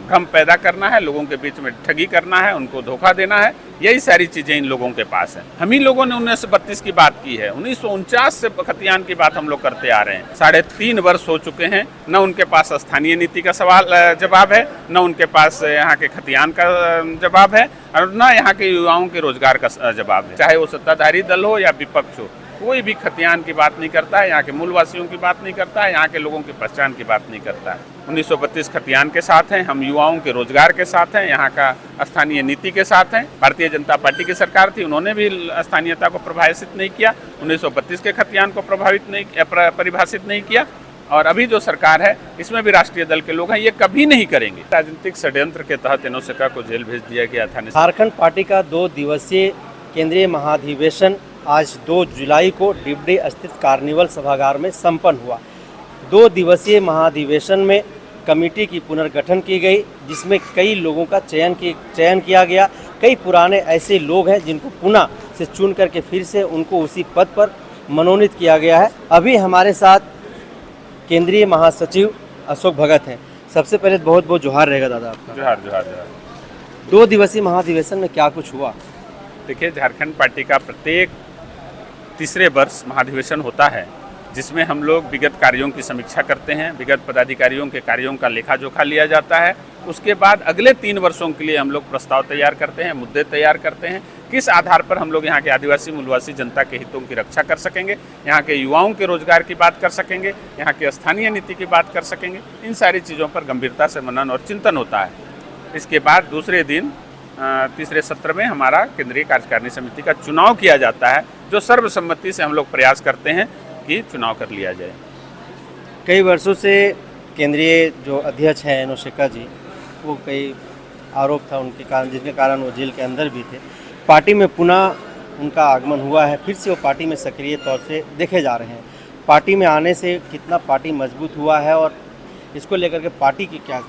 भ्रम पैदा करना है, लोगों के बीच में ठगी करना है, उनको धोखा देना है, यही सारी चीज़ें इन लोगों के पास है। हम ही लोगों ने 1932 की बात की है, 1949 से खतियान की बात हम लोग करते आ रहे हैं। 3.5 वर्ष हो चुके हैं, न उनके पास स्थानीय नीति का जवाब है, न उनके पास यहाँ के खतियान का जवाब है, और न यहाँ के युवाओं के रोजगार का जवाब है। चाहे वो सत्ताधारी दल हो या विपक्ष हो, कोई भी खतियान की बात नहीं करता है, यहाँ के मूलवासियों की बात नहीं करता है, यहाँ के लोगों की पहचान की बात नहीं करता है। 1932 खतियान के साथ हैं, हम युवाओं के रोजगार के साथ हैं, यहाँ का स्थानीय नीति के साथ हैं। भारतीय जनता पार्टी की सरकार थी, उन्होंने भी स्थानीयता को परिभाषित नहीं किया, 1932 के खतियान को परिभाषित नहीं किया, और अभी जो सरकार है इसमें भी राष्ट्रीय दल के लोग हैं, ये कभी नहीं करेंगे। राजनीतिक षड्यंत्र के तहत इनोसेका को जेल भेज दिया गया था। झारखंड पार्टी का 2 दिवसीय केंद्रीय महाधिवेशन आज 2 जुलाई को डिबडी स्थित कार्निवल सभागार में संपन्न हुआ। 2 दिवसीय महाधिवेशन में कमेटी की पुनर्गठन की गई, जिसमें कई लोगों का चयन किया गया। कई पुराने ऐसे लोग हैं जिनको पुनः से चुन करके फिर से उनको उसी पद पर मनोनीत किया गया है। अभी हमारे साथ केंद्रीय महासचिव अशोक भगत हैं। सबसे पहले बहुत बहुत जोहार रहेगा दादा आपका। जोहार जोहार जोहार। 2 दिवसीय महाधिवेशन में क्या कुछ हुआ? देखिए, झारखंड पार्टी का प्रत्येक तीसरे वर्ष महाधिवेशन होता है, जिसमें हम लोग विगत कार्यों की समीक्षा करते हैं, विगत पदाधिकारियों के कार्यों का लेखा जोखा लिया जाता है। उसके बाद अगले 3 वर्षों के लिए हम लोग प्रस्ताव तैयार करते हैं, मुद्दे तैयार करते हैं, किस आधार पर हम लोग यहाँ के आदिवासी मूलवासी जनता के हितों की रक्षा कर सकेंगे, यहाँ के युवाओं के रोजगार की बात कर सकेंगे, यहाँ के स्थानीय नीति की बात कर सकेंगे। इन सारी चीज़ों पर गंभीरता से मनन और चिंतन होता है। इसके बाद दूसरे दिन तीसरे सत्र में हमारा केंद्रीय कार्यकारिणी समिति का चुनाव किया जाता है, जो सर्वसम्मति से हम लोग प्रयास करते हैं कि चुनाव कर लिया जाए। कई वर्षों से केंद्रीय जो अध्यक्ष हैं इनोसेका जी, वो कई आरोप था उनके कारण, जिसके कारण वो जेल के अंदर भी थे। पार्टी में पुनः उनका आगमन हुआ है, फिर से वो पार्टी में सक्रिय तौर से देखे जा रहे हैं। पार्टी में आने से कितना पार्टी मजबूत हुआ है और इसको लेकर के पार्टी की क्या?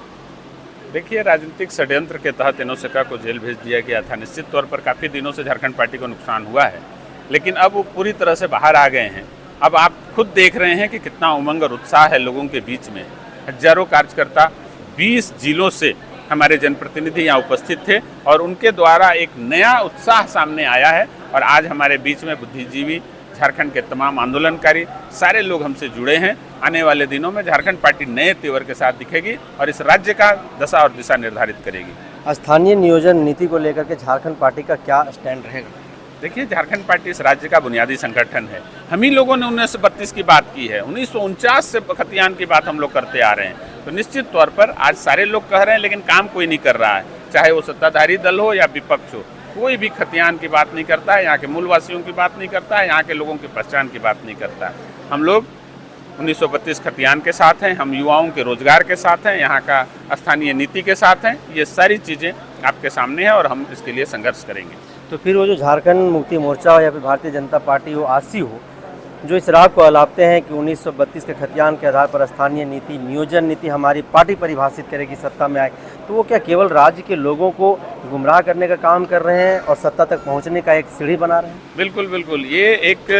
देखिए, राजनीतिक षड्यंत्र के तहत इनोसेका को जेल भेज दिया गया था। निश्चित तौर पर काफ़ी दिनों से झारखंड पार्टी को नुकसान हुआ है, लेकिन अब वो पूरी तरह से बाहर आ गए हैं। अब आप खुद देख रहे हैं कि कितना उमंग और उत्साह है लोगों के बीच में। हजारों कार्यकर्ता 20 जिलों से हमारे जनप्रतिनिधि यहाँ उपस्थित थे, और उनके द्वारा एक नया उत्साह सामने आया है। और आज हमारे बीच में बुद्धिजीवी, झारखंड के तमाम आंदोलनकारी, सारे लोग हमसे जुड़े हैं। आने वाले दिनों में झारखंड पार्टी नए तेवर के साथ दिखेगी और इस राज्य का दशा और दिशा निर्धारित करेगी। स्थानीय नियोजन नीति को लेकर के झारखंड पार्टी का क्या स्टैंड रहेगा? देखिए, झारखंड पार्टी इस राज्य का बुनियादी संगठन है। हम ही लोगों ने 1932 की बात की है, 1949 से खतियान की बात हम लोग करते आ रहे हैं। तो निश्चित तौर पर आज सारे लोग कह रहे हैं, लेकिन काम कोई नहीं कर रहा है। चाहे वो सत्ताधारी दल हो या विपक्ष हो, कोई भी खतियान की बात नहीं करता है, यहाँ के मूलवासियों की बात नहीं करता है, यहाँ के लोगों की पहचान की बात नहीं करता है। हम लोग 1932 खतियान के साथ हैं, हम युवाओं के रोजगार के साथ हैं, यहाँ का स्थानीय नीति के साथ हैं। ये सारी चीज़ें आपके सामने हैं और हम इसके लिए संघर्ष करेंगे। तो फिर वो जो झारखंड मुक्ति मोर्चा हो या फिर भारतीय जनता पार्टी हो, आसी हो, जो इस राग को अलापते हैं कि 1932 के खतियान के आधार पर स्थानीय नीति, नियोजन नीति हमारी पार्टी परिभाषित करेगी सत्ता में आए, तो वो क्या केवल राज्य के लोगों को गुमराह करने का काम कर रहे हैं और सत्ता तक पहुंचने का एक सीढ़ी बना रहे हैं? बिल्कुल बिल्कुल, ये एक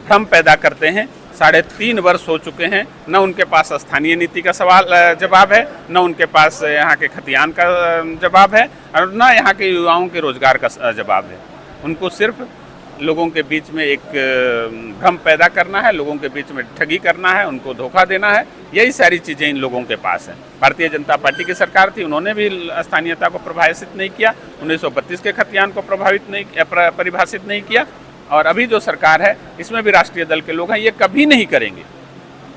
भ्रम पैदा करते हैं। 3.5 वर्ष हो चुके हैं, न उनके पास स्थानीय नीति का जवाब है, न उनके पास यहाँ के खतियान का जवाब है, और न यहाँ के युवाओं के रोजगार का जवाब है। उनको सिर्फ लोगों के बीच में एक भ्रम पैदा करना है, लोगों के बीच में ठगी करना है, उनको धोखा देना है, यही सारी चीज़ें इन लोगों के पास हैं। भारतीय जनता पार्टी की सरकार थी, उन्होंने भी स्थानीयता को परिभाषित नहीं किया, 1932 के खतियान को परिभाषित नहीं किया, और अभी जो सरकार है इसमें भी राष्ट्रीय दल के लोग हैं, ये कभी नहीं करेंगे।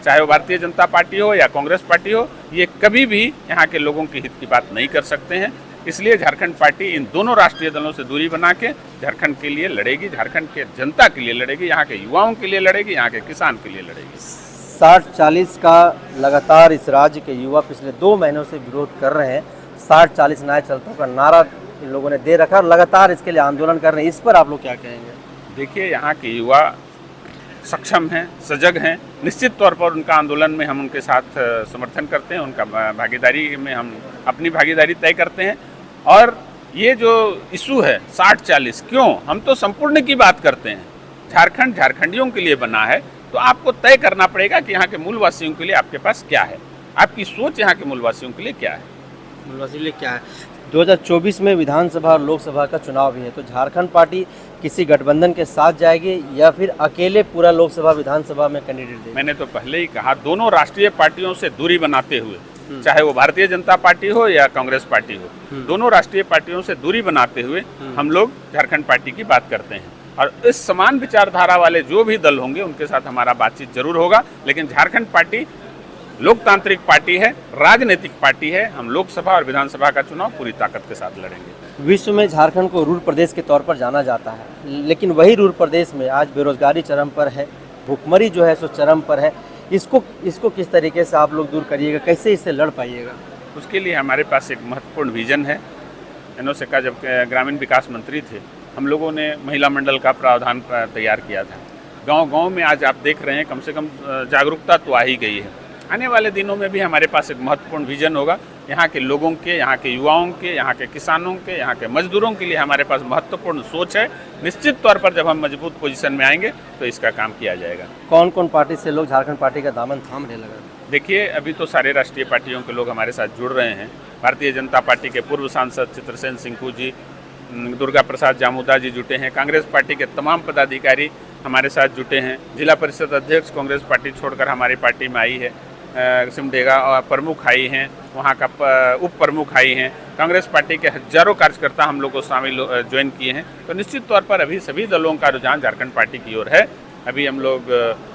चाहे वो भारतीय जनता पार्टी हो या कांग्रेस पार्टी हो, ये कभी भी यहाँ के लोगों के हित की बात नहीं कर सकते हैं। इसलिए झारखंड पार्टी इन दोनों राष्ट्रीय दलों से दूरी बना के झारखंड के लिए लड़ेगी, झारखंड के जनता के लिए लड़ेगी, यहाँ के युवाओं के लिए लड़ेगी, यहाँ के किसान के लिए लड़ेगी। 60-40 का लगातार इस राज्य के युवा पिछले 2 महीनों से विरोध कर रहे हैं। 60-40 न्याय चलता का नारा इन लोगों ने दे रखा और लगातार इसके लिए आंदोलन कर रहे हैं। इस पर आप लोग क्या कहेंगे? देखिए, यहाँ के युवा सक्षम हैं, सजग हैं। निश्चित तौर पर उनका आंदोलन में हम उनके साथ समर्थन करते हैं, उनका भागीदारी में हम अपनी भागीदारी तय करते हैं। और ये जो इशू है 60-40, क्यों, हम तो संपूर्ण की बात करते हैं। झारखंड झारखंडियों के लिए बना है, तो आपको तय करना पड़ेगा कि यहाँ के मूलवासियों के लिए आपके पास क्या है, आपकी सोच यहाँ के मूलवासियों के लिए क्या है। मसले क्या है? 2024 में विधानसभा और लोकसभा का चुनाव भी है, तो झारखंड पार्टी किसी गठबंधन के साथ जाएगी या फिर अकेले पूरा लोकसभा विधानसभा में कैंडिडेट देगी? मैंने तो पहले ही कहा, दोनों राष्ट्रीय पार्टियों से दूरी बनाते हुए, चाहे वो भारतीय जनता पार्टी हो या कांग्रेस पार्टी हो, दोनों राष्ट्रीय पार्टियों से दूरी बनाते हुए हम लोग झारखंड पार्टी की बात करते हैं। और इस समान विचारधारा वाले जो भी दल होंगे उनके साथ हमारा बातचीत जरूर होगा, लेकिन झारखंड पार्टी लोकतांत्रिक पार्टी है, राजनीतिक पार्टी है। हम लोकसभा और विधानसभा का चुनाव पूरी ताकत के साथ लड़ेंगे। विश्व में झारखंड को रूर प्रदेश के तौर पर जाना जाता है, लेकिन वही रूर प्रदेश में आज बेरोजगारी चरम पर है, भुखमरी जो है सो चरम पर है। इसको किस तरीके से आप लोग दूर करिएगा, कैसे इससे लड़ पाइएगा? उसके लिए हमारे पास एक महत्वपूर्ण विजन है। एनोस का जब ग्रामीण विकास मंत्री थे, हम लोगों ने महिला मंडल का प्रावधान तैयार किया था। गांव-गांव में आज आप देख रहे हैं कम से कम जागरूकता तो आ ही गई है। आने वाले दिनों में भी हमारे पास एक महत्वपूर्ण विजन होगा। यहाँ के लोगों के, यहाँ के युवाओं के, यहाँ के किसानों के, यहाँ के मजदूरों के लिए हमारे पास महत्वपूर्ण सोच है। निश्चित तौर पर जब हम मजबूत पोजीशन में आएंगे तो इसका काम किया जाएगा। कौन कौन पार्टी से लोग झारखंड पार्टी का दामन थामने लगा? देखिए, अभी तो सारे राष्ट्रीय पार्टियों के लोग हमारे साथ जुड़ रहे हैं। भारतीय जनता पार्टी के पूर्व सांसद चित्रसेन सिंकू जी, दुर्गा प्रसाद जामुदा जी जुटे हैं। कांग्रेस पार्टी के तमाम पदाधिकारी हमारे साथ जुटे हैं। जिला परिषद अध्यक्ष कांग्रेस पार्टी छोड़कर हमारी पार्टी में आई है। सिमडेगा और प्रमुख आई हैं, वहाँ का उप प्रमुख आई हैं। कांग्रेस पार्टी के हजारों कार्यकर्ता हम लोग को शामिल ज्वाइन किए हैं। तो निश्चित तौर पर अभी सभी दलों का रुझान झारखंड पार्टी की ओर है। अभी हम लोग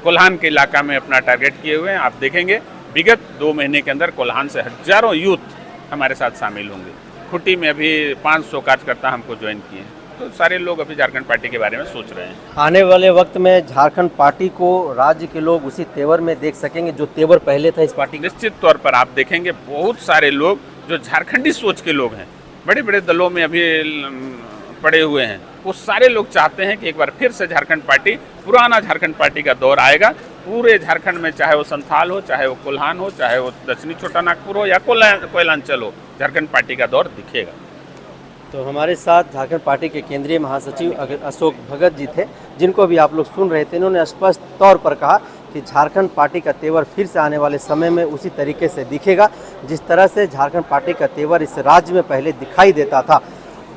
कोल्हान के इलाका में अपना टारगेट किए हुए हैं। आप देखेंगे विगत 2 महीने के अंदर कोल्हान से हजारों यूथ हमारे साथ शामिल होंगे। खुट्टी में अभी 500 कार्यकर्ता हमको ज्वाइन किए हैं। तो सारे लोग अभी झारखंड पार्टी के बारे में सोच रहे हैं। आने वाले वक्त में झारखंड पार्टी को राज्य के लोग उसी तेवर में देख सकेंगे जो तेवर पहले था इस पार्टी का? निश्चित तौर पर आप देखेंगे बहुत सारे लोग जो झारखंडी सोच के लोग हैं, बड़े बड़े दलों में अभी पड़े हुए हैं, वो सारे लोग चाहते हैं कि एक बार फिर से झारखंड पार्टी, पुराना झारखंड पार्टी का दौर आएगा। पूरे झारखंड में, चाहे वो संथाल हो, चाहे वो कोल्हान हो, चाहे वो दक्षिणी छोटा नागपुर हो या कोयलांचल हो, झारखंड पार्टी का दौर दिखेगा। तो हमारे साथ झारखंड पार्टी के केंद्रीय महासचिव अशोक भगत जी थे, जिनको भी आप लोग सुन रहे थे। इन्होंने स्पष्ट तौर पर कहा कि झारखंड पार्टी का तेवर फिर से आने वाले समय में उसी तरीके से दिखेगा जिस तरह से झारखंड पार्टी का तेवर इस राज्य में पहले दिखाई देता था।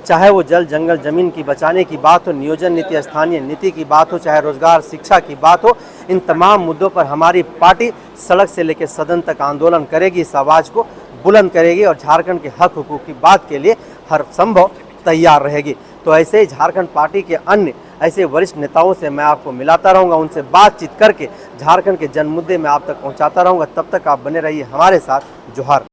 चाहे वो जल जंगल जमीन की बचाने की बात हो, नियोजन नीति, स्थानीय नीति की बात हो, चाहे रोजगार शिक्षा की बात हो, इन तमाम मुद्दों पर हमारी पार्टी सड़क से लेकर सदन तक आंदोलन करेगी, इस आवाज़ को बुलंद करेगी और झारखंड के हक हुकूक की बात के लिए हर संभव तैयार रहेगी। तो ऐसे ही झारखंड पार्टी के अन्य ऐसे वरिष्ठ नेताओं से मैं आपको मिलाता रहूँगा, उनसे बातचीत करके झारखंड के जन मुद्दे में आप तक पहुँचाता रहूँगा। तब तक आप बने रहिए हमारे साथ। जोहार।